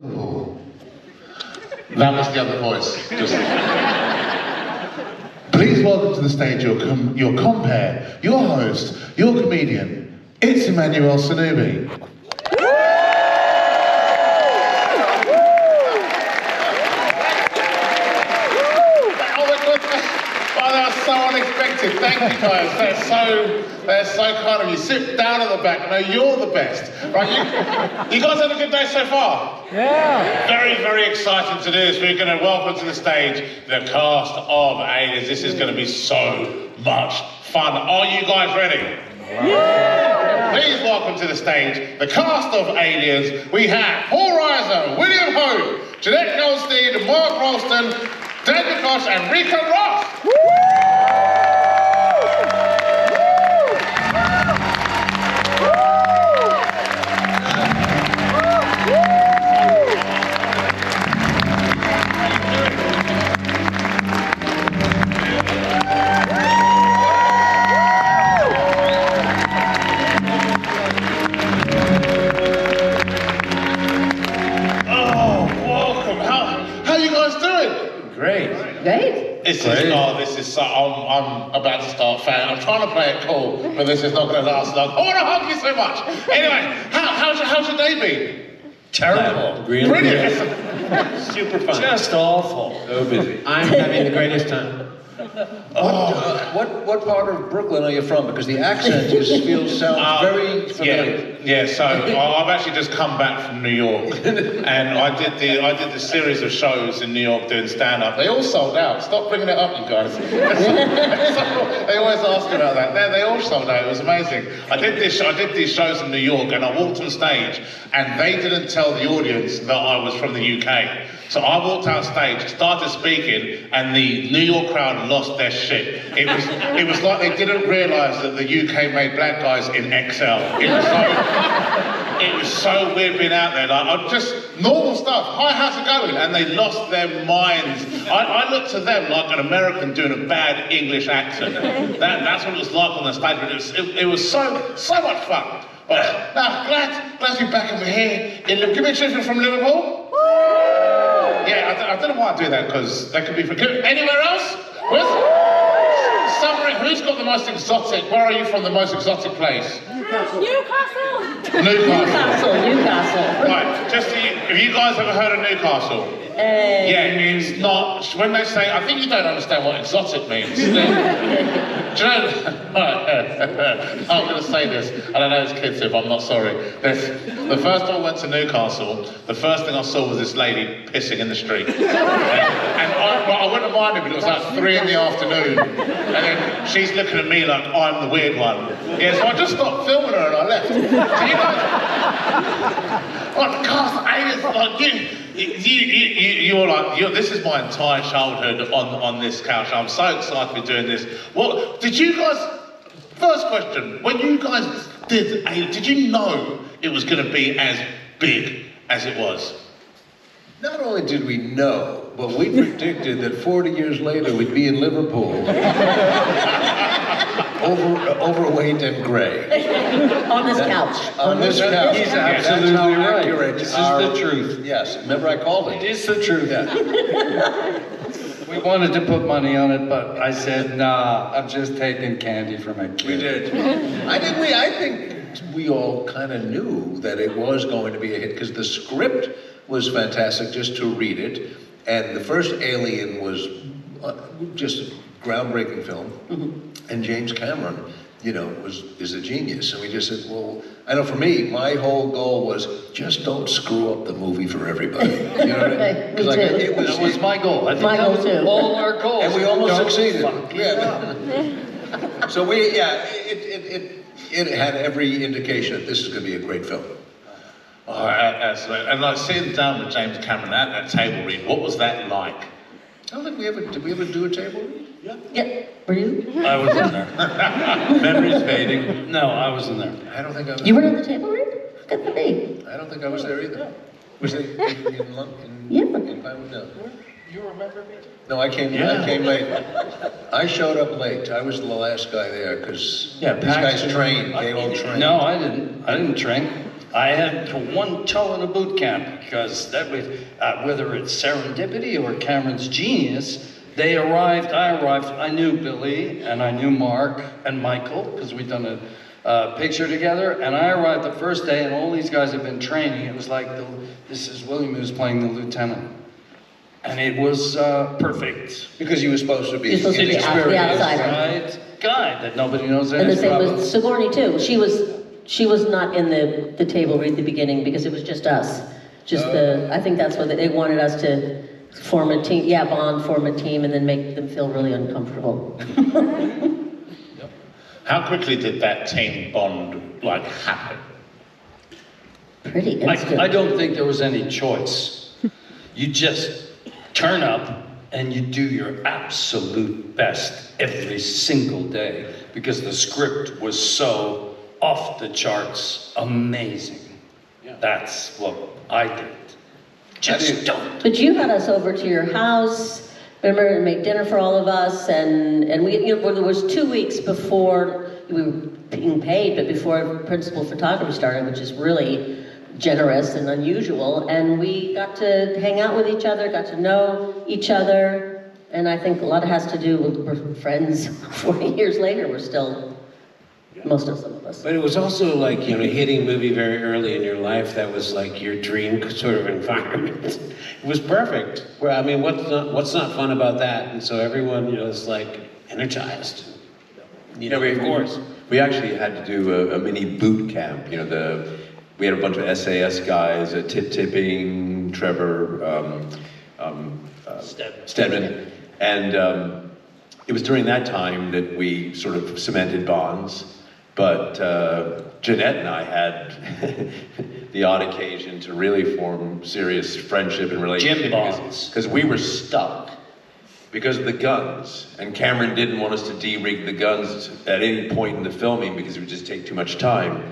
Oh. That was the other voice. Please welcome to the stage your compere, your host, your comedian. It's Emmanuel Sonubi. So unexpected. Thank you guys. They're so kind of you. Sit down at the back. No, you're the best. Right? You guys had a good day so far? Yeah. Very, very excited to do this. We're going to welcome to the stage the cast of Aliens. This is going to be so much fun. Are you guys ready? Yeah. Please welcome to the stage the cast of Aliens. We have Paul Reiser, William Ho, Jenette Goldstein, Mark Rolsten, Kash and Ricco. I'm about to start fan. I'm trying to play it cool, but this is not going to last long. I want to hug you so much. Anyway, how's your day been? Terrible. Really? Brilliant. Super fun. Just awful. So busy. I'm having the greatest time. What part of Brooklyn are you from? Because the accent sounds very familiar. Yeah. So I've actually just come back from New York, and I did the series of shows in New York doing stand-up. They all sold out. Stop bringing it up, you guys. They always ask about that. They all sold out. It was amazing. I did these shows in New York, and I walked on stage, and they didn't tell the audience that I was from the UK. So I walked out stage, started speaking, and the New York crowd lost their shit. It was like they didn't realise that the UK made black guys in XL. It was so weird being out there. Like, just normal stuff. Hi, how's it going? And they lost their minds. I looked to them like an American doing a bad English accent. That's what it was like on the stage. But it was so much fun. But now, glad to be back over here in Liverpool. Give me a cheer from Liverpool. Yeah, I don't know why I do that, because that could be for good. Anywhere else? Who's got the most exotic? Where are you from, the most exotic place? Newcastle. Newcastle. Right, have you guys ever heard of Newcastle? Yeah, it's not, when they say, I think you don't understand what exotic means. Do you know, I'm going to say this, and I know it's kids if I'm not sorry. The first time I went to Newcastle, the first thing I saw was this lady pissing in the street. And I wouldn't have minded, but it was like 3 in the afternoon. And then she's looking at me like I'm the weird one. Yeah, so I just stopped filming her and I left. So you guys, like the cast of Aliens, like you're like, this is my entire childhood on this couch. I'm so excited to be doing this. What did you guys? First question: when you guys did you know it was going to be as big as it was? Not only did we know, but we predicted that 40 years later we'd be in Liverpool. Overweight and grey. On this couch. On this couch. He's absolutely right. This is the truth. Yes, remember I called it. It's the truth. Yeah. We wanted to put money on it, but I said, nah, I'm just taking candy from a kid. We did. I think we all kind of knew that it was going to be a hit, because the script was fantastic just to read it, and the first Alien was just a groundbreaking film, and James Cameron, is a genius, and we just said, well, I know for me, my whole goal was just don't screw up the movie for everybody. You know what I mean? Me too. That was my goal. I think My goal too. All our goals. And we almost succeeded. Yeah. So it had every indication that this is going to be a great film. Oh, absolutely. And like sitting down with James Cameron at that table read, what was that like? I don't think did we ever do a table read? Yeah. Were you? I was in there. Memory's fading. No, I was in there. I don't think I was. You were at the table read? Good for me. I don't think I was there either. Was it in London? Yeah. No. You remember me? No, I came late. I showed up late. I was the last guy there because these guys trained. They all trained. No, I didn't. I didn't train. I had one toe in a boot camp because that was, whether it's serendipity or Cameron's genius, I arrived, I knew Billy and I knew Mark and Michael because we'd done a picture together, and I arrived the first day and all these guys had been training. It was like, this is William who's playing the lieutenant. And it was perfect. Because you were supposed to be You're supposed to be the outsider. Right guy that nobody knows And the anything same about. with Sigourney too. She was not in the table read at the beginning because it was just us. I think that's what they wanted us to form a team. Yeah, form a team, and then make them feel really uncomfortable. How quickly did that team bond happen? Pretty instant. I don't think there was any choice. You just turn up and you do your absolute best every single day because the script was so off the charts amazing. Yeah. That's what I did. Just don't. But you had us over to your house, remember, and make dinner for all of us, and we, there was 2 weeks before we were being paid, but before principal photography started, which is really generous and unusual, and we got to hang out with each other, got to know each other, and I think a lot has to do with we're friends 40 years later, we're still, most of some of us. But it was also like, hitting a movie very early in your life, that was like your dream sort of environment. It was perfect. Where, what's not fun about that? And so everyone, is like energized. Of course. We actually had to do a mini boot camp. We had a bunch of SAS guys, Tipping, Trevor, Stedman, and it was during that time that we sort of cemented bonds. But Jenette and I had the odd occasion to really form serious friendship and relationship. Gym bonds. Because we were stuck because of the guns. And Cameron didn't want us to de-rig the guns at any point in the filming because it would just take too much time.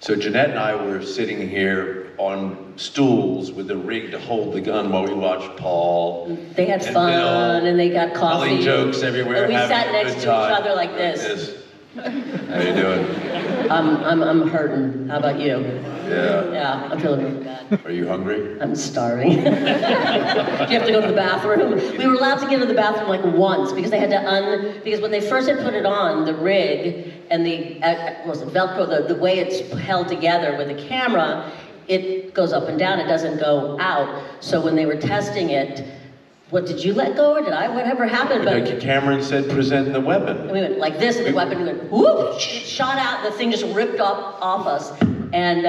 So Jenette and I were sitting here on stools with the rig to hold the gun while we watched Paul. They had and fun, Bill, and they got coffee. telling jokes everywhere. And we having sat a next good to time. each other like this. How you doing? I'm hurting. How about you? Yeah. Yeah, I'm feeling really bad. Are you hungry? I'm starving. Do you have to go to the bathroom? We were allowed to get to the bathroom like once because they had to because when they first had put it on, the rig and the Velcro, the way it's held together with the camera, it goes up and down, it doesn't go out. So when they were testing it, what, did you let go or did I? Whatever happened, but... Cameron said, present the weapon. And we went like this, and the weapon went whoop, it shot out, the thing just ripped off us. And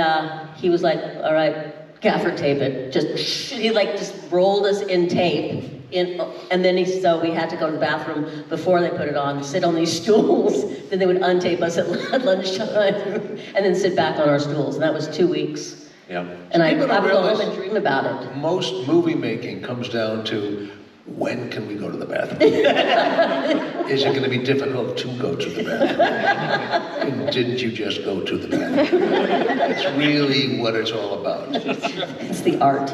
he was like, all right, gaffer tape it. He just rolled us in tape. And then so we had to go to the bathroom before they put it on, sit on these stools. Then they would untape us at lunchtime and then sit back on our stools. And that was 2 weeks. Yeah. And I would go realize home and dream about it. Most movie making comes down to when can we go to the bathroom? Is it going to be difficult to go to the bathroom? And didn't you just go to the bathroom? That's really what it's all about. It's the art.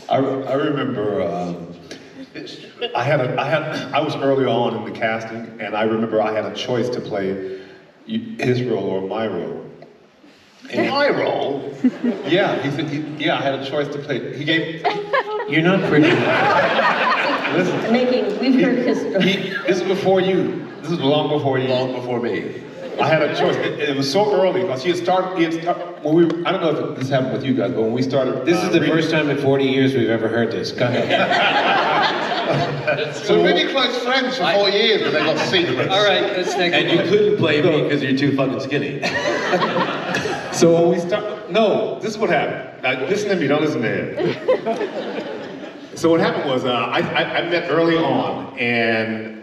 I remember I was early on in the casting, and I remember I had a choice to play his role or my role. And My role? yeah, he said, I had a choice to play. He gave. You're not pretty. Listen. We've heard his story. This is before you. This is long before you. Long before me. I had a choice. It was so early because he had started. I don't know if this happened with you guys, but when we started, This is the first time in 40 years we've ever heard this. Go ahead. So we've been close friends for 4 years, but they got secrets. All right, let's take And you couldn't play me because you're too fucking skinny. So when we start, no, this is what happened. Now, listen to me, don't listen to him. So what happened was, I met early on, and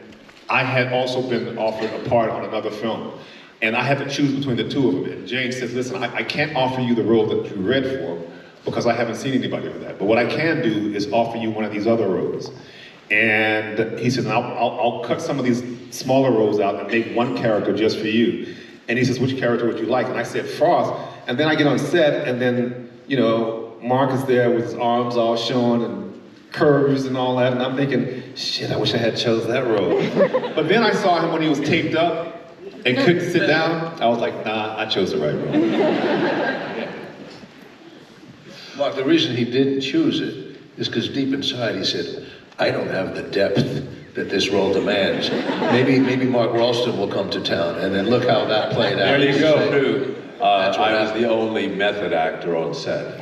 I had also been offered a part on another film. And I had to choose between the two of them. And Jane says, listen, I can't offer you the role that you read for, because I haven't seen anybody for that. But what I can do is offer you one of these other roles. And he says, I'll cut some of these smaller roles out and make one character just for you. And he says, which character would you like? And I said, Frost. And then I get on set, and then, Mark is there with his arms all showing and curves and all that. And I'm thinking, shit, I wish I had chose that role. But then I saw him when he was taped up and couldn't sit down. I was like, nah, I chose the right role. Mark, the reason he didn't choose it is because deep inside he said, I don't have the depth that this role demands. Maybe Mark Rolsten will come to town, and then look how that played out. There you go, dude. That's what I was happened. the only method actor on set.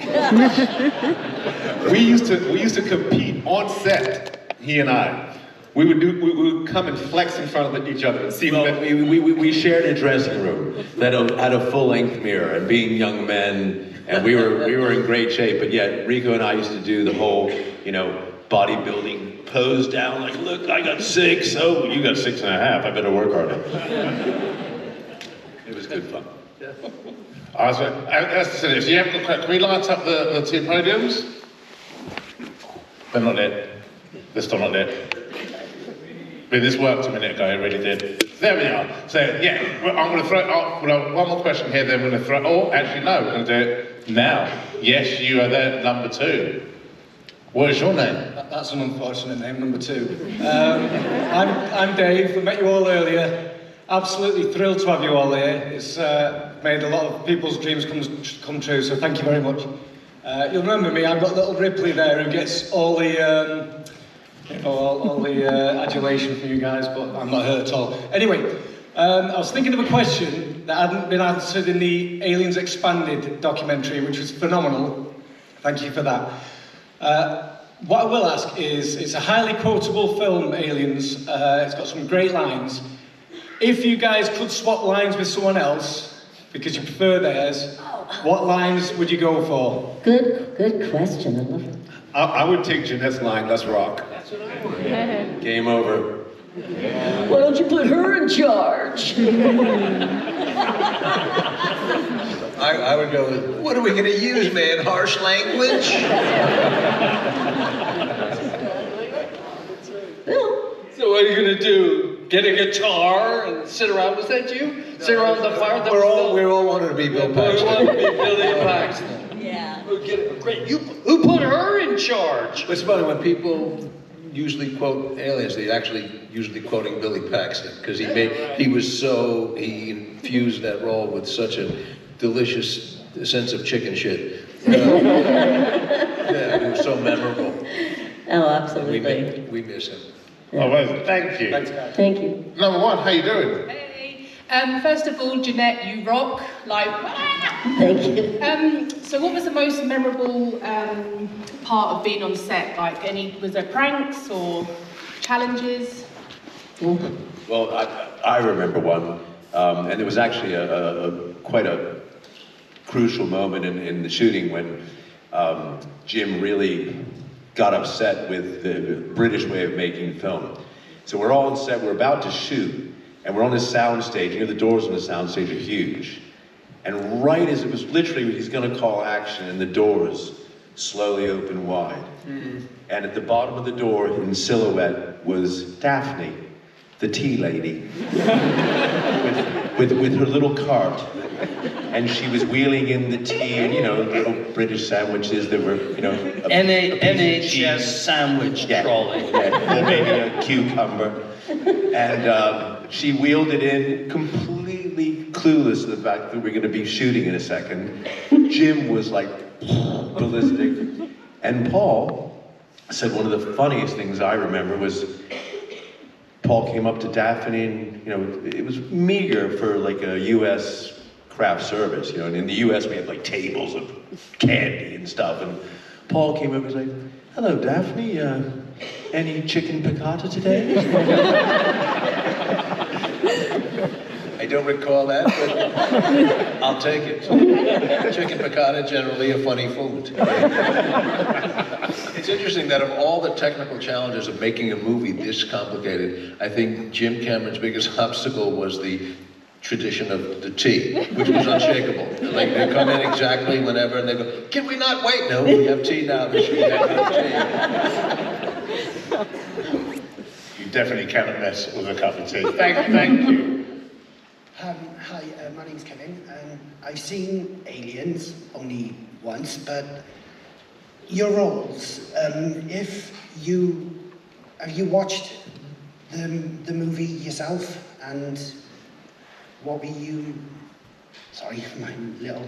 We used to compete on set, he and I. We would come and flex in front of each other and see Well, who we shared a dressing room that had a full-length mirror, and being young men, and we were in great shape. But yet, Ricco and I used to do the whole, bodybuilding pose down, like, look, I got 6. Oh, you got 6.5. I better work harder. It was good fun. If you haven't got, can we light up the 2 podiums? They're not dead. They're still not dead. But this worked a minute ago, it really did. There we are. So, yeah, I'm going to throw, one more question here, then we're going to throw, actually, no, we're going to do it now. Yes, you are there, number 2. What is your name? That's an unfortunate name, number 2. I'm Dave, I met you all earlier. Absolutely thrilled to have you all here. It's made a lot of people's dreams come true, so thank you very much. You'll remember me, I've got little Ripley there who gets all the all the adulation from you guys, but I'm not her at all. Anyway, I was thinking of a question that hadn't been answered in the Aliens Expanded documentary, which was phenomenal. Thank you for that. What I will ask is, it's a highly quotable film, Aliens. It's got some great lines. If you guys could swap lines with someone else, because you prefer theirs, what lines would you go for? Good question. I love it. I would take Jenette's line, let's rock. Game over. Why don't you put her in charge? I would go with, what are we going to use, man? Harsh language? So what are you gonna do? Get a guitar and sit around? Was that you? Sit around the fire? We're all wanted to be Bill We want Paxton. to be Billy Paxton. Yeah. Great. Who put her in charge? It's funny, when people usually quote Aliens, they actually usually quoting Billy Paxton, because he infused that role with such a delicious sense of chicken shit. Yeah, it was so memorable. Oh, absolutely. We miss him. Oh, well, thank you. Thanks, guys. Thank you. Number 1, how you doing? Hey. First of all, Jenette, you rock. Thank you. So what was the most memorable part of being on set? Was there pranks or challenges? Well, I remember one, and it was actually quite a crucial moment in the shooting when Jim really got upset with the British way of making film. So we're all on set, we're about to shoot, and we're on this sound stage. The doors on the sound stage are huge. And right as it was literally, he's gonna call action, and the doors slowly open wide. Mm-hmm. And at the bottom of the door, in silhouette, was Daphne, the tea lady, with her little cart. And she was wheeling in the tea and, little British sandwiches that were, NHS sandwich trolley. Yeah, or maybe a cucumber. And she wheeled it in, completely clueless to the fact that we're going to be shooting in a second. Jim was like ballistic. And Paul said one of the funniest things I remember was Paul came up to Daphne and, it was meager for like a U.S. craft service, and in the US we had like tables of candy and stuff, and Paul came up and was like, hello Daphne, any chicken piccata today? I don't recall that, but I'll take it. Chicken piccata, generally a funny food. It's interesting that of all the technical challenges of making a movie this complicated, I think Jim Cameron's biggest obstacle was the tradition of the tea, which was unshakable. Like, they come in exactly whenever and they go, can we not wait? No, we have tea now, we should have tea. You definitely cannot mess with a cup of tea. Thank you. Hi, my name's Kevin. I've seen Aliens only once, but your roles, have you watched the movie yourself, and what were you, sorry, my little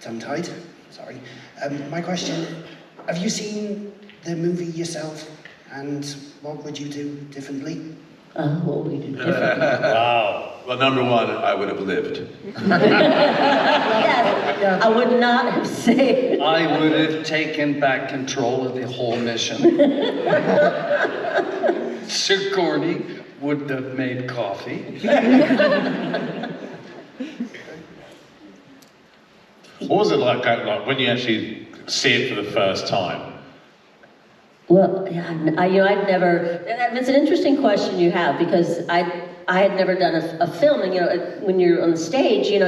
tongue-tied. sorry. My question, have you seen the movie yourself, and what would you do differently? What would we do differently? Wow. Well, number one, I would have lived. Yes, I would not have saved. I would have taken back control of the whole mission. Sigourney would have made coffee. What was it like when you actually see it for the first time? Well, yeah, I'd never. It's an interesting question you have, because I had never done a film, and when you're on the stage, you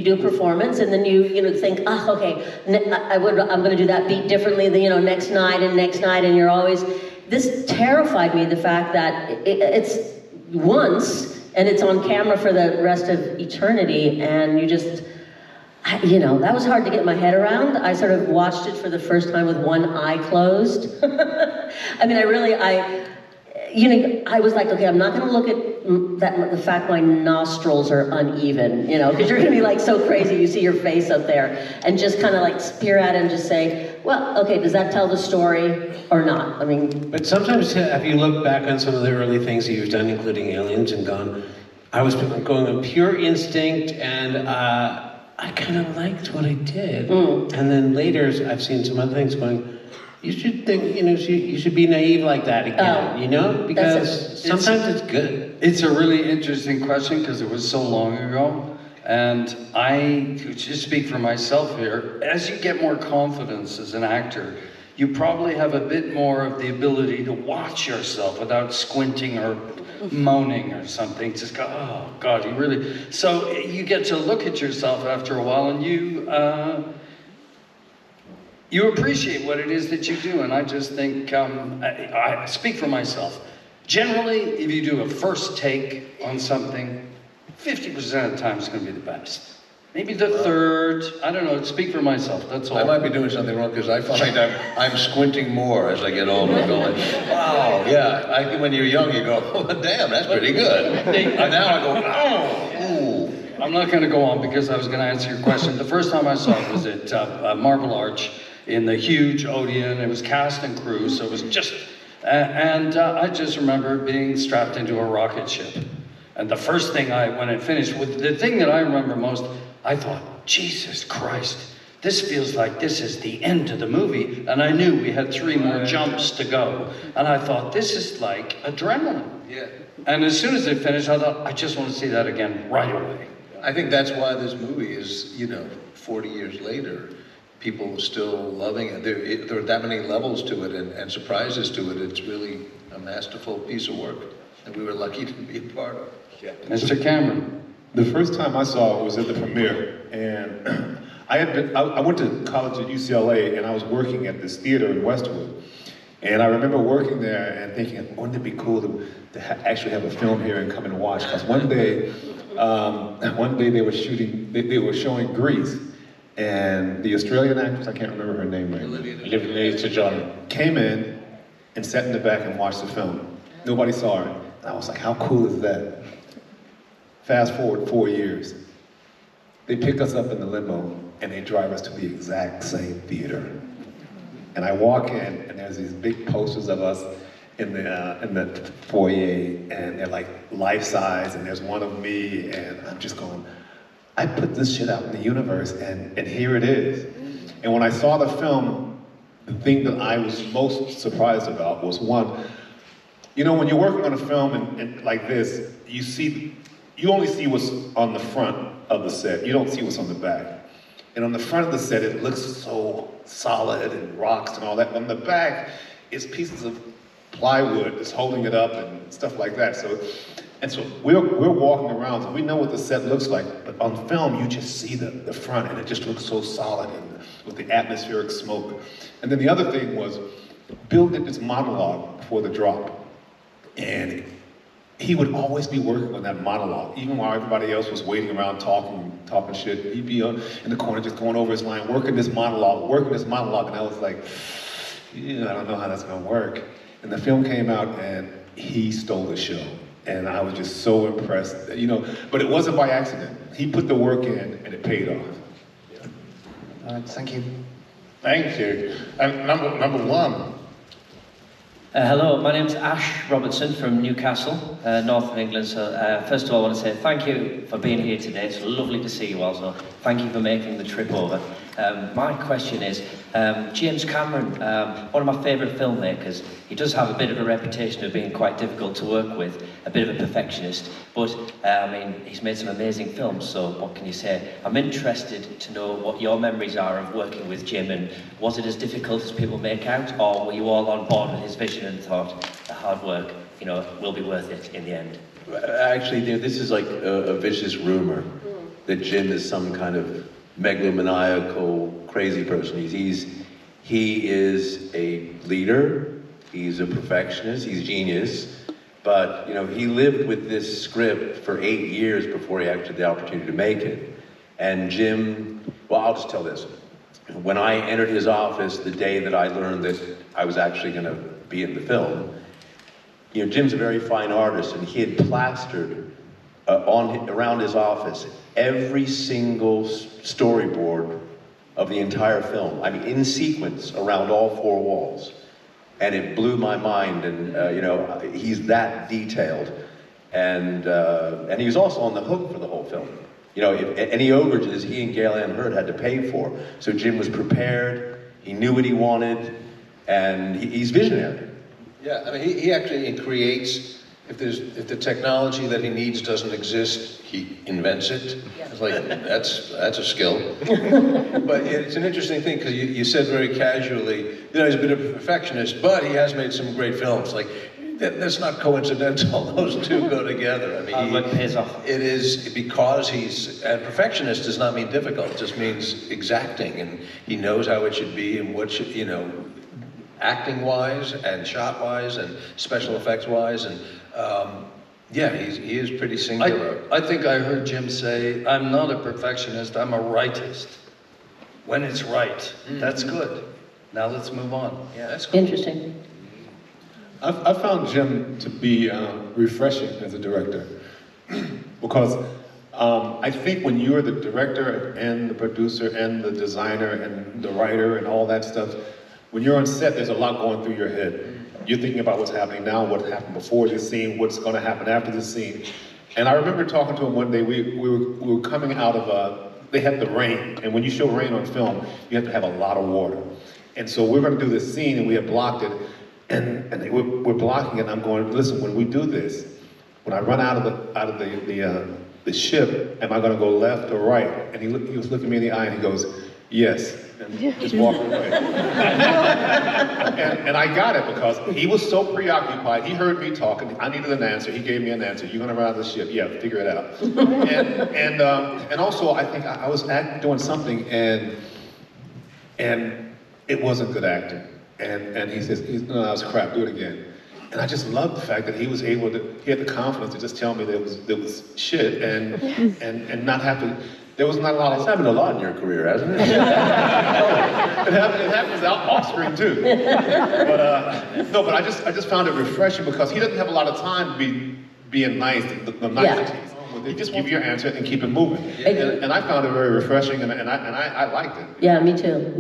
do a performance, and then you think, okay, I'm going to do that beat differently, next night, and you're always. This terrified me, the fact that it's once and it's on camera for the rest of eternity, and you just. That was hard to get my head around. I sort of watched it for the first time with one eye closed. I mean, I was like, okay, I'm not going to look at the fact my nostrils are uneven, because you're going to be like so crazy, you see your face up there, and just kind of like peer at it and just say, well, okay, does that tell the story or not? I mean. But sometimes, have you looked back on some of the early things that you've done, including Aliens, and gone, I was going on pure instinct, and I kind of liked what I did. And then later, I've seen some other things going, you should think, you should be naive like that again, because sometimes it's good. It's a really interesting question, because it was so long ago. And I, to just speak for myself here, as you get more confidence as an actor, you probably have a bit more of the ability to watch yourself without squinting or moaning or something. Just go, oh God, you really. So you get to look at yourself after a while, and you appreciate what it is that you do. And I just think, I speak for myself. Generally, if you do a first take on something, 50% of the time it's going to be the best. Maybe the third, I don't know, speak for myself, that's all. I might be doing something wrong, because I find I'm squinting more as I get older, going, wow, yeah. When you're young, you go, oh, damn, that's pretty good. And now I go, oh, ooh. I'm not going to go on, because I was going to answer your question. The first time I saw it was at Marble Arch in the huge Odeon. It was cast and crew, so it was just... I just remember being strapped into a rocket ship. And the first thing when it finished, the thing that I remember most, I thought, Jesus Christ, this feels like this is the end of the movie. And I knew we had 3 more jumps to go. And I thought, this is like adrenaline. Yeah. And as soon as it finished, I thought, I just want to see that again right away. I think that's why this movie is, 40 years later, people are still loving it. There are that many levels to it and surprises to it. It's really a masterful piece of work that we were lucky to be a part of. Yeah. Mr. Cameron. The first time I saw it was at the premiere, and I went to college at UCLA, and I was working at this theater in Westwood. And I remember working there and thinking, wouldn't it be cool to actually have a film here and come and watch? Because one day they were showing Grease, and the Australian actress, I can't remember her name right, Olivia Newton-John, came in and sat in the back and watched the film. Nobody saw her. And I was like, how cool is that? Fast forward 4 years. They pick us up in the limo and they drive us to the exact same theater. And I walk in and there's these big posters of us in the foyer, and they're like life size, and there's one of me, and I'm just going, I put this shit out in the universe, and here it is. And when I saw the film, the thing that I was most surprised about was one, when you're working on a film and like this, you only see what's on the front of the set. You don't see what's on the back. And on the front of the set, it looks so solid and rocks and all that. On the back, it's pieces of plywood that's holding it up and stuff like that. So we're walking around, so we know what the set looks like. But on film, you just see the front, and it just looks so solid and with the atmospheric smoke. And then the other thing was, Bill did this monologue before the drop. And he would always be working on that monologue, even while everybody else was waiting around talking shit. He'd be in the corner just going over his line, working this monologue, and I was like, I don't know how that's gonna work. And the film came out, and he stole the show. And I was just so impressed, but it wasn't by accident. He put the work in, and it paid off. All right, thank you. Thank you. And number one. Hello, my name's Ash Robertson from Newcastle, north of England. So first of all, I want to say thank you for being here today. It's lovely to see you all, so thank you for making the trip over. My question is, James Cameron, one of my favourite filmmakers, he does have a bit of a reputation of being quite difficult to work with, a bit of a perfectionist, but I mean, he's made some amazing films, so what can you say? I'm interested to know what your memories are of working with Jim, and was it as difficult as people make out, or were you all on board with his vision and thought the hard work, you know, will be worth it in the end? Actually, this is like a vicious rumor that Jim is some kind of megalomaniacal, crazy person. He is a leader, he's a perfectionist, he's genius, but you know, he lived with this script for 8 years before he actually had the opportunity to make it. And Jim, well, I'll just tell this. When I entered his office the day that I learned that I was actually going to be in the film, you know, Jim's a very fine artist, and he had plastered around his office every single storyboard of the entire film. I mean, in sequence around all 4 walls. And it blew my mind, and you know, he's that detailed. And he was also on the hook for the whole film. You know, any overages he and Gail Ann Hurd had to pay for. So Jim was prepared, he knew what he wanted, and he's visionary. Yeah, I mean, he actually creates, if the technology that he needs doesn't exist, he invents it. It's like, that's a skill. But it's an interesting thing, because you said very casually, you know, he's a bit of a perfectionist, but he has made some great films. Like, that's not coincidental, those two go together. I mean, What pays off? it is because and perfectionist does not mean difficult, it just means exacting, and he knows how it should be and what should, you know, acting-wise and shot-wise and special effects-wise, and yeah, he is pretty singular. I think I heard Jim say, I'm not a perfectionist, I'm a rightist. When it's right, that's good. Now let's move on. Yeah, that's cool. Interesting. I found Jim to be refreshing as a director because I think when you're the director and the producer and the designer and the writer and all that stuff, when you're on set, there's a lot going through your head. You're thinking about what's happening now, what happened before this scene, what's going to happen after this scene. And I remember talking to him one day, we were coming out of, they had the rain, and when you show rain on film, you have to have a lot of water. And so we're going to do this scene, and we had blocked it, and we're blocking it, and I'm going, listen, when we do this, when I run out of the ship, am I going to go left or right? And he was looking me in the eye, and he goes, yes. And just walked away. and I got it because he was so preoccupied. He heard me talking. I needed an answer. He gave me an answer. You're going to run out of the ship? Yeah, figure it out. and also, I think I was doing something, and it wasn't good acting. And he says, no, that was crap. Do it again. And I just loved the fact that he was able to. He had the confidence to just tell me there was shit and not have to. There was not a lot of... It's happened a lot in your career, hasn't it? it happens off screen too. But I just found it refreshing because he doesn't have a lot of time being nice, the niceties. They just give you your answer and keep it moving. And I found it very refreshing, and I liked it. Yeah, me too.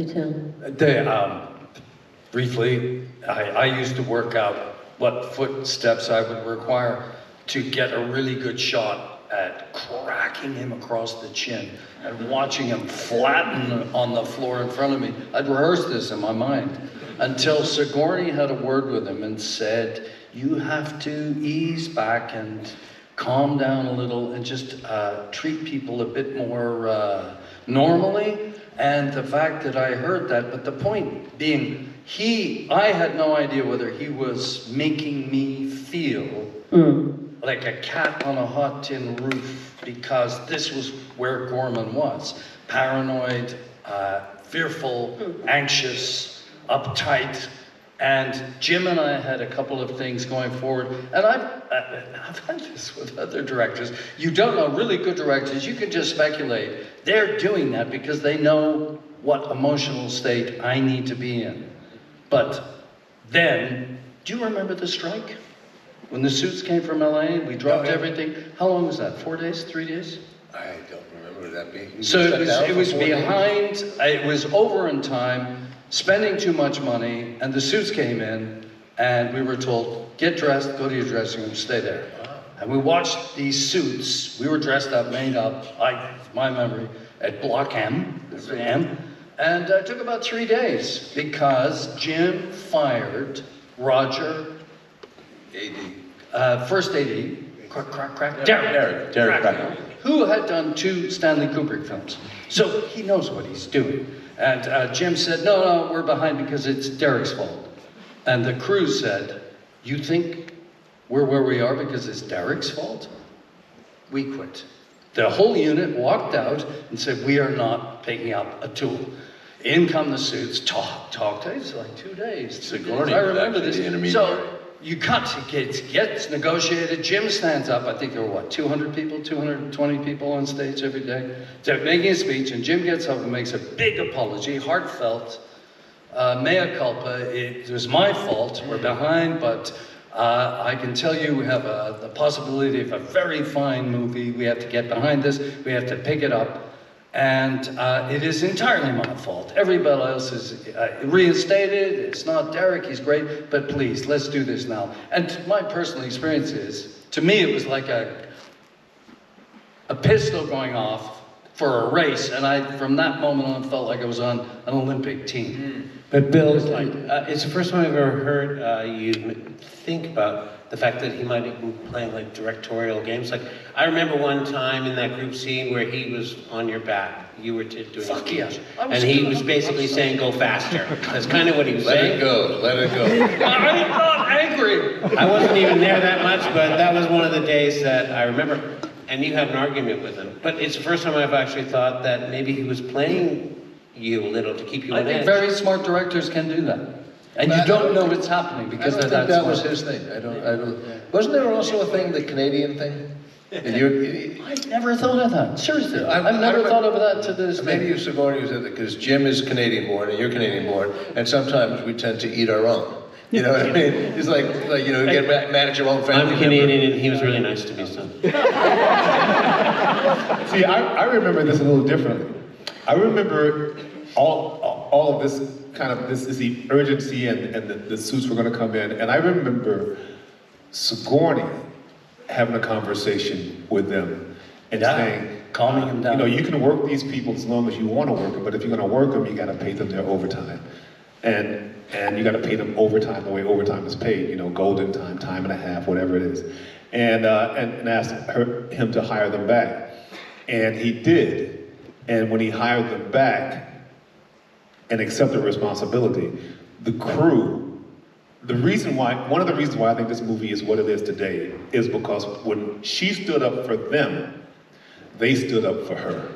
Briefly, I used to work out what footsteps I would require to get a really good shot at cracking him across the chin and watching him flatten on the floor in front of me. I'd rehearsed this in my mind until Sigourney had a word with him and said, you have to ease back and calm down a little and just treat people a bit more normally. And the fact that I heard that, but the point being, I had no idea whether he was making me feel like a cat on a hot tin roof, because this was where Gorman was. Paranoid, fearful, anxious, uptight. And Jim and I had a couple of things going forward. And I've had this with other directors. You don't know, really good directors, you can just speculate. They're doing that because they know what emotional state I need to be in. But then, do you remember the strike? When the suits came from LA, we dropped everything. How long was that? 4 days? 3 days? I don't remember that being. So it was behind. It was over in time. spending too much money, and the suits came in, and we were told, get dressed, go to your dressing room, stay there. And we watched these suits. We were dressed up, made up, my memory, at Block M, and it took about 3 days because Jim fired Roger, first AD, Derek, who had done 2 Stanley Kubrick films. So he knows what he's doing. And Jim said, no, we're behind because it's Derek's fault. And the crew said, you think we're where we are because it's Derek's fault? We quit. The whole unit walked out and said, we are not picking up a tool. In come the suits, talk. It's like 2 days. Sigourney I remember was this. actually the So intermediary. you got to get negotiated. Jim stands up. I think there were 200 people, 220 people on stage every day. They're making a speech, and Jim gets up and makes a big apology, heartfelt. Mea culpa. It was my fault. We're behind, but I can tell you we have the possibility of a very fine movie. We have to get behind this. We have to pick it up. And it is entirely my fault. Everybody else is reinstated. It's not Derek, he's great, but please, let's do this now. And my personal experience is, to me, it was like a pistol going off for a race, and from that moment on, felt like I was on an Olympic team. But Bill, it's the first time I've ever heard you think about the fact that he might have been playing like directorial games. Like, I remember one time in that group scene where he was on your back. You were doing a speech. And he was basically saying, go faster. That's kind of what he was saying. Let it go. I'm not angry. I wasn't even there that much, but that was one of the days that I remember. And you had an argument with him. But it's the first time I've actually thought that maybe he was playing you a little to keep you on edge. I think very smart directors can do that. And you don't know what's happening because I don't think that was his thing. I don't. Wasn't there also a thing, the Canadian thing? I've never thought of that. Seriously, I've never thought of that to this day. Maybe you Sigourney said that because Jim is Canadian born and you're Canadian born, and sometimes we tend to eat our own. You know what I mean? It's like you know, get mad at your own family. I'm Canadian and he was really nice to me, so. See, I remember this a little differently. I remember all of this kind of this is the urgency and the suits were going to come in, and I remember Sigourney having a conversation with them and saying, calming them down. You know, you can work these people as long as you want to work them, but if you're going to work them, you got to pay them their overtime, and you got to pay them overtime the way overtime is paid. You know, golden time, time and a half, whatever it is, and asked him to hire them back, and he did. And when he hired them back and accepted responsibility, the crew, one of the reasons why I think this movie is what it is today is because when she stood up for them, they stood up for her.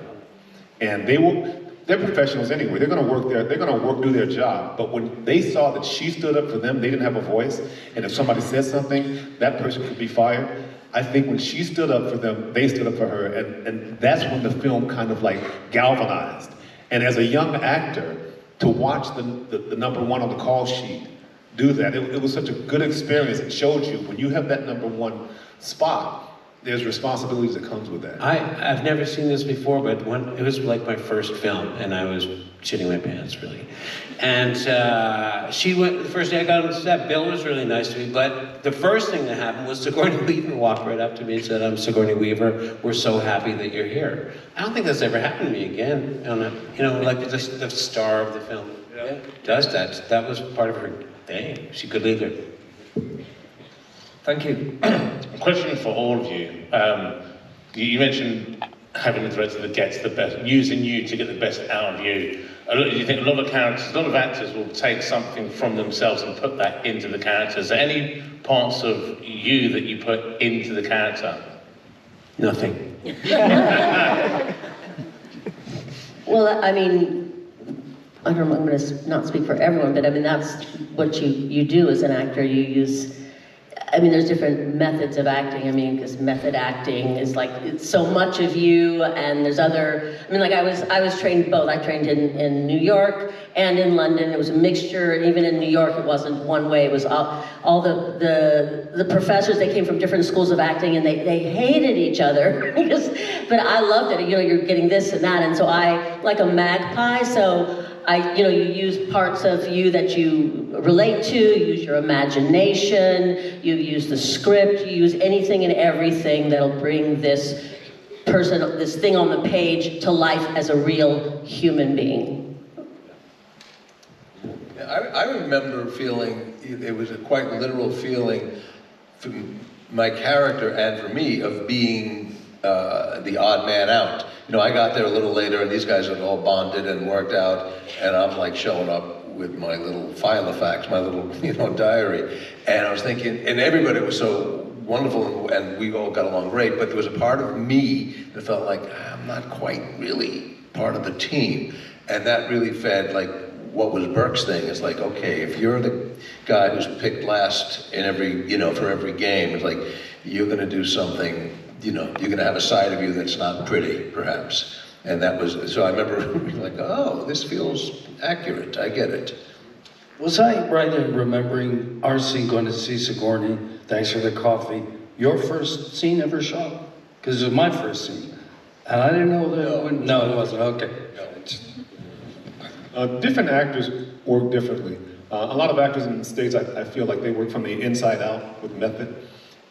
And they're professionals anyway. They're gonna work there, do their job. But when they saw that she stood up for them, they didn't have a voice. And if somebody said something, that person could be fired. I think when she stood up for them, they stood up for her, and that's when the film kind of like galvanized. And as a young actor, to watch the number one on the call sheet do that, it was such a good experience. It showed you when you have that number one spot, there's responsibilities that comes with that. I've never seen this before, but it was like my first film, and I was shitting my pants, really. And she went, the first day I got on set, Bill was really nice to me, but the first thing that happened was Sigourney Weaver walked right up to me and said, I'm Sigourney Weaver, we're so happy that you're here. I don't think that's ever happened to me again, like the star of the film. Yeah. Does that. That was part of her thing. She could leave it. Thank you. A question for all of you. You mentioned having a director that gets the best, using you to get the best out of you. You think a lot of characters, a lot of actors will take something from themselves and put that into the character. Is there any parts of you that you put into the character? Nothing. Well, I mean, I don't know, I'm going to not speak for everyone, but I mean, that's what you do as an actor. You use, I mean, there's different methods of acting. I mean, because method acting is like, it's so much of you, and there's other, I mean, like I was trained both. I trained in New York and in London. It was a mixture. Even in New York, it wasn't one way. It was all the professors, they came from different schools of acting, and they hated each other. But I loved it. You know, you're getting this and that, and so I, like a magpie, so you use parts of you that you relate to, you use your imagination, you use the script, you use anything and everything that'll bring this person, this thing on the page to life as a real human being. I remember feeling, it was a quite literal feeling for my character and for me of being the odd man out. I got there a little later and these guys had all bonded and worked out, and I'm like showing up with my little file of facts, my little, diary. And I was thinking, and everybody was so wonderful and we all got along great, but there was a part of me that felt like I'm not quite really part of the team. And that really fed like what was Burke's thing. It's like, okay, if you're the guy who's picked last in every, for every game, it's like, you're gonna do something, you're gonna have a side of you that's not pretty, perhaps. And that was, so I remember being like, oh, this feels accurate, I get it. Was I right in remembering our scene going to see Sigourney, thanks for the coffee, your first scene ever shot? Because it was my first scene. And I didn't know that. No, it wasn't, okay. Different actors work differently. A lot of actors in the States, I feel like they work from the inside out with method,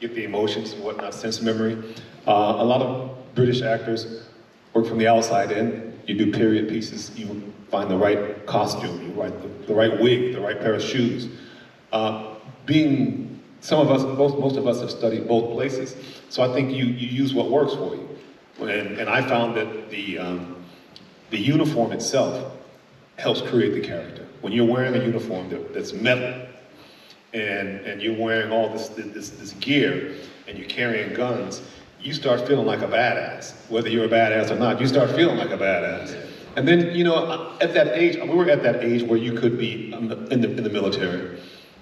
get the emotions and whatnot, sense memory. A lot of British actors work from the outside in. You do period pieces, you find the right costume, you find the right wig, the right pair of shoes. Most of us have studied both places, so I think you use what works for you. And I found that the uniform itself helps create the character. When you're wearing a uniform that's metal, and you're wearing all this gear, and you're carrying guns, you start feeling like a badass. Whether you're a badass or not, you start feeling like a badass. And then, at that age, we were at that age where you could be in the military.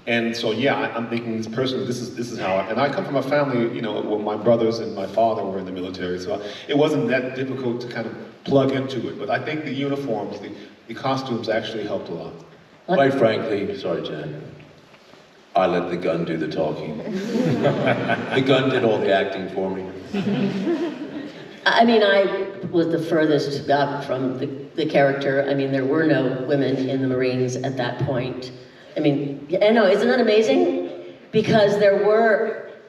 And so, yeah, I'm thinking this person, this is how, and I come from a family, where my brothers and my father were in the military, so it wasn't that difficult to kind of plug into it. But I think the uniforms, the costumes actually helped a lot. Quite frankly, sorry, Jen, I let the gun do the talking. The gun did all the acting for me. I mean, I was the furthest out from the character. I mean, there were no women in the Marines at that point. I mean, I know, isn't that amazing? Because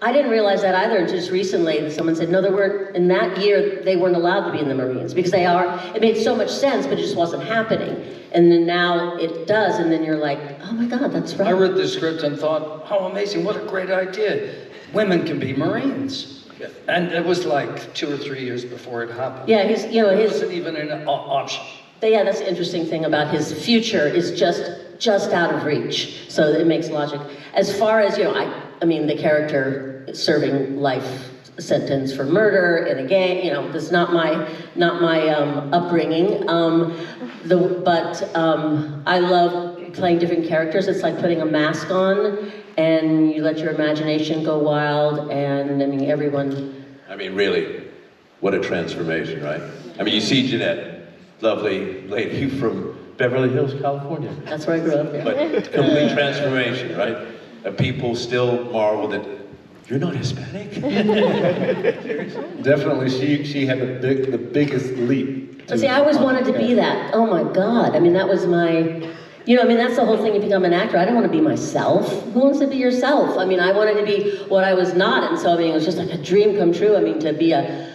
I didn't realize that either. Just recently, someone said, no, in that year, they weren't allowed to be in the Marines because it made so much sense, but it just wasn't happening. And then now it does, and then you're like, oh my God, that's right. I read the script and thought, how amazing, what a great idea. Women can be Marines. Yeah. And it was like 2 or 3 years before it happened. Yeah, it wasn't even an option. Yeah, that's the interesting thing about his future is just out of reach. So it makes logic. As far as, I mean, the character serving life sentence for murder in a gang, that's not my upbringing. But I love playing different characters. It's like putting a mask on and you let your imagination go wild, and I mean, everyone. I mean, really, what a transformation, right? I mean, you see Jenette, lovely lady from Beverly Hills, California. That's where I grew up, yeah. But complete transformation, right? People still marvel that you're not Hispanic. Definitely, she had the biggest leap. See, I always wanted to be that. Oh my God! I mean, that was my. That's the whole thing. You become an actor. I don't want to be myself. Who wants to be yourself? I mean, I wanted to be what I was not, and so I mean, it was just like a dream come true. I mean, to be a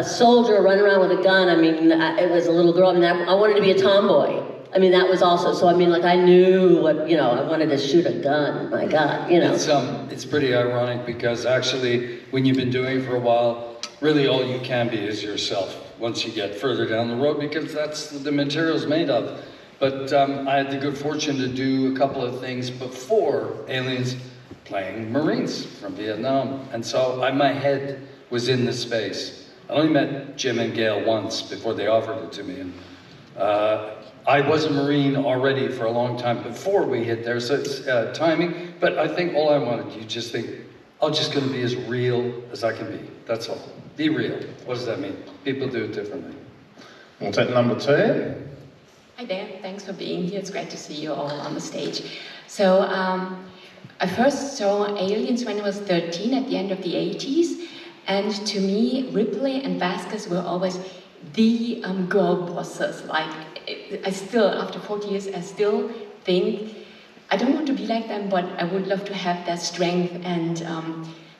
soldier running around with a gun. I mean, it was a little girl. I mean, I wanted to be a tomboy. I mean, that was also, so I mean, like, I knew what, I wanted to shoot a gun, my God, It's pretty ironic because actually, when you've been doing it for a while, really all you can be is yourself once you get further down the road, because that's what the material's made of. But I had the good fortune to do a couple of things before Aliens, playing Marines from Vietnam. And so my head was in the space. I only met Jim and Gail once before they offered it to me. And, I was a Marine already for a long time before we hit there, so it's timing. But I think all I wanted, you just think, I'm just going to be as real as I can be. That's all. Be real. What does that mean? People do it differently. We'll take number 2. Hi there. Thanks for being here. It's great to see you all on the stage. So I first saw Aliens when I was 13 at the end of the 80s. And to me, Ripley and Vasquez were always the girl bosses. Like, I still, after 40 years, I still think, I don't want to be like them, but I would love to have their strength and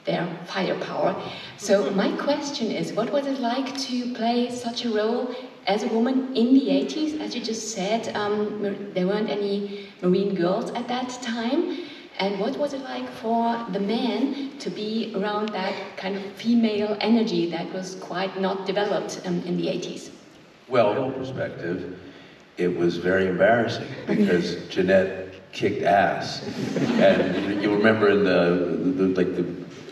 their firepower. So my question is, what was it like to play such a role as a woman in the 80s? As you just said, there weren't any Marine girls at that time. And what was it like for the men to be around that kind of female energy that was quite not developed in the 80s? Well, from my perspective, it was very embarrassing because Jenette kicked ass. And you remember in the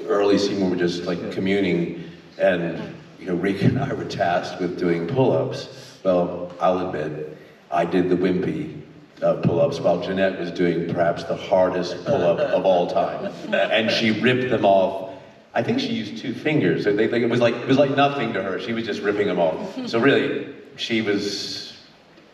early scene when we were just like communing, and Ricco and I were tasked with doing pull-ups. Well, I'll admit, I did the wimpy pull-ups while Jenette was doing perhaps the hardest pull-up of all time. And she ripped them off. I think she used 2 fingers. It was like nothing to her. She was just ripping them off. So really, she was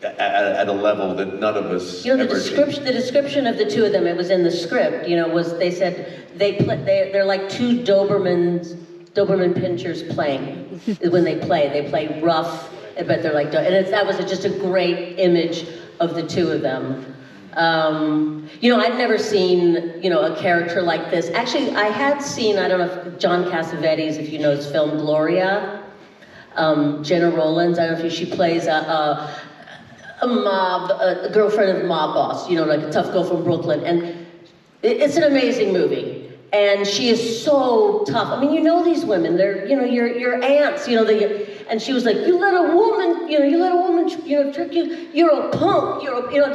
at a level that none of us the description of the 2 of them, it was in the script, was they said they're like 2 Doberman pinchers playing. When they play rough, but they're like, and that was just a great image of the 2 of them. I'd never seen, a character like this. Actually, I had seen, I don't know if John Cassavetes, if you know his film Gloria, Jenna Rollins, I don't know if she plays a girlfriend of the mob boss, like a tough girl from Brooklyn. And it's an amazing movie. And she is so tough. I mean, these women, they're, your aunts, and she was like, you let a woman trick you, you're a punk,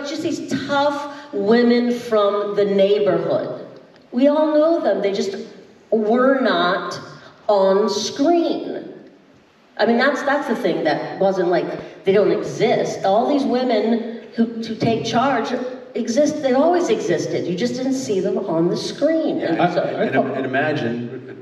just these tough women from the neighborhood. We all know them, they just were not on screen. I mean, that's the thing that wasn't like, they don't exist. All these women who take charge exist, they always existed. You just didn't see them on the screen. And imagine,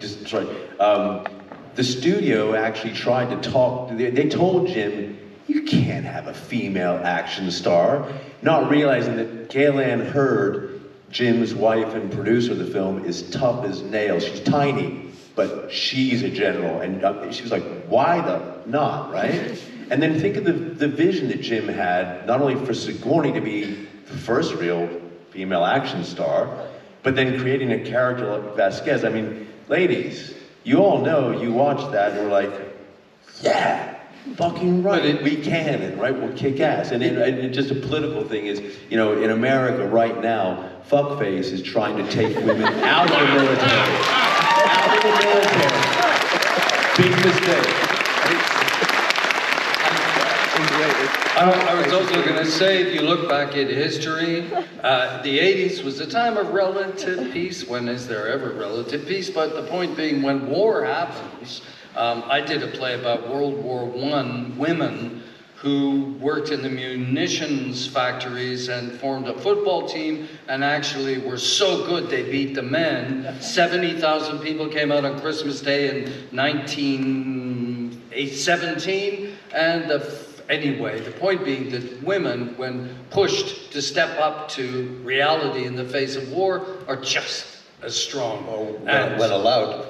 the studio actually tried to talk, they told Jim, you can't have a female action star, not realizing that Gaylan Hurd, Jim's wife and producer of the film, is tough as nails. She's tiny, but she's a general. And she was like, why the not, right? And then think of the vision that Jim had, not only for Sigourney to be the first real female action star, but then creating a character like Vasquez. I mean, ladies, you all know, you watch that and we're like, yeah, fucking right, we can, and right, we'll kick ass. And just a political thing is, in America right now, fuckface is trying to take women out of the military. Out of the military. Big mistake. I was also going to say, if you look back at history, the 80s was a time of relative peace. When is there ever relative peace? But the point being, when war happens, I did a play about World War I women who worked in the munitions factories and formed a football team and actually were so good they beat the men. 70,000 people came out on Christmas Day in 1917, and anyway, the point being that women, when pushed to step up to reality in the face of war, are just as strong. When allowed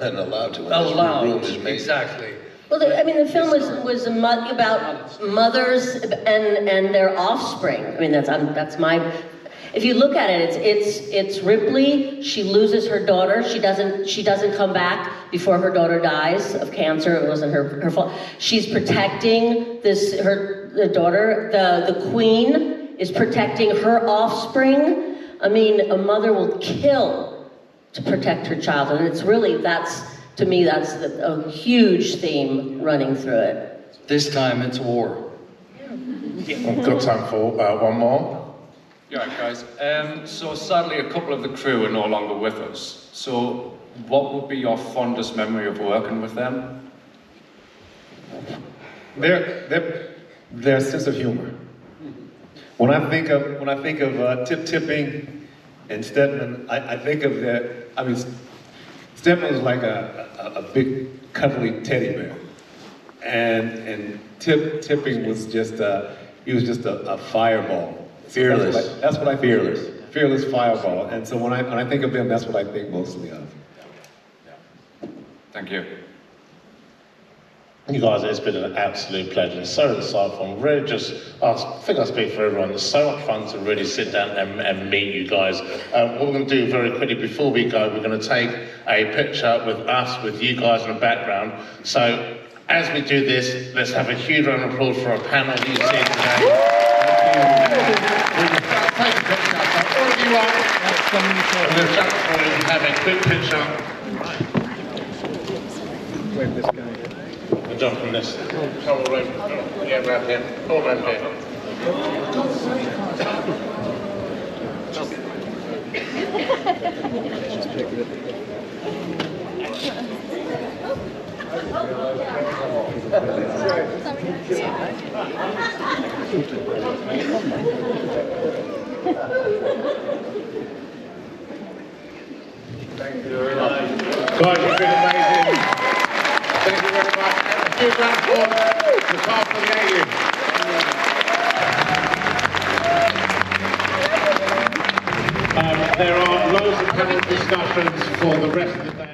to. Allowed, exactly. Well, the film was about mothers and their offspring. I mean, that's my. If you look at it, it's Ripley. She loses her daughter. She doesn't come back before her daughter dies of cancer. It wasn't her fault. She's protecting her daughter. The queen is protecting her offspring. I mean, a mother will kill to protect her child, and it's really to me that's a huge theme running through it. This time it's war. We've got time for one more. Yeah, guys. So sadly, a couple of the crew are no longer with us. So, what would be your fondest memory of working with them? Their sense of humor. When I think of Tip Tipping and Stedman, I think of that. I mean, Stedman was like a big cuddly teddy bear, and Tipping was just a fireball. Fearless. That's what I fearless fireball. And so when I think of them, that's what I think mostly of. Thank you. You guys, it's been an absolute pleasure. It's so insightful. And really just, I think I speak for everyone, it's so much fun to really sit down and meet you guys. What we're going to do very quickly before we go, we're going to take a picture with us, with you guys in the background. So as we do this, let's have a huge round of applause for our panel that you see today. Take a picture. So all of you up. I'm going to jump through and have a quick picture. Where this guy? Jump from this. Come around. Yeah, around here. All around here. Thank you very much. Guys, you've been amazing. Thank you very much. And a huge round of applause for the cast of the Alien. There are loads of panel discussions for the rest of the day.